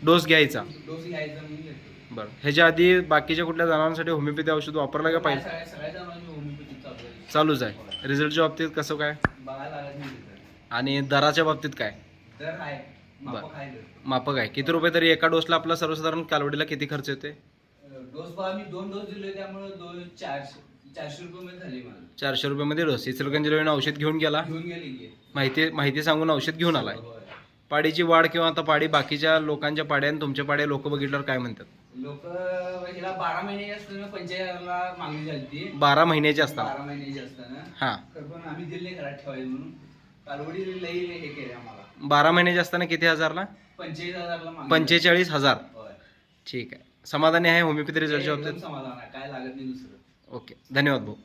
Dose घ्यायचा. Dose घ्यायचा म्हणून घेतो. बरं, ह्याच्या आधी बाकीच्या कुठल्या जनावरांसाठी होमिओपॅथी औषध वापरलं का पाहिजे? सगळ्या जणांनी होमिओपॅथी चालू आहे. चालूच आहे. रिझल्टच्या बाबतीत कसं काय? बघायला लागत नाही तिथं. आणि दराच्या बाबतीत काय? दर आहे, माफक आहे दर. मापक आहे. किती रुपये तरी एका डोसला आपला सर्वसाधारण कालवडीला किती खर्च येते? डोस बघा मी 2 डोस दिले, त्यामुळे 400 रुपये मध्ये झाले मला. 400 रुपयामध्ये डोस. इचलकरंजीला औषध घेऊन गेला, घेऊन गेले की. माहिती सांगून औषध घेऊन आलाय. होय. पाडीची वाढ किंवा आता पाडी बाकीच्या लोकांच्या पाड्या आणि तुमच्या पाड्या लोक बघितल्यावर काय म्हणतात? लोक हिला 12 महिने असताना 45,000ला मागणी झाली ती. 12 महिन्याचे असतात. 12 महिन्याची असताना. हां, पण आम्ही दिले नाही घरात ठेवायला म्हणून. कालवडी लई हे केले आम्हाला. 12 महिन्याचे असताना किती हजारला? 45,000ला मागणी. 45,000. होय. ठीक आहे. समाधानी आहे होमिओपॅथी रिझल्टच्या एकदम बाबतीत? समाधान आहे, काय लागत नाही दुसरं. ओके, धन्यवाद भाऊ.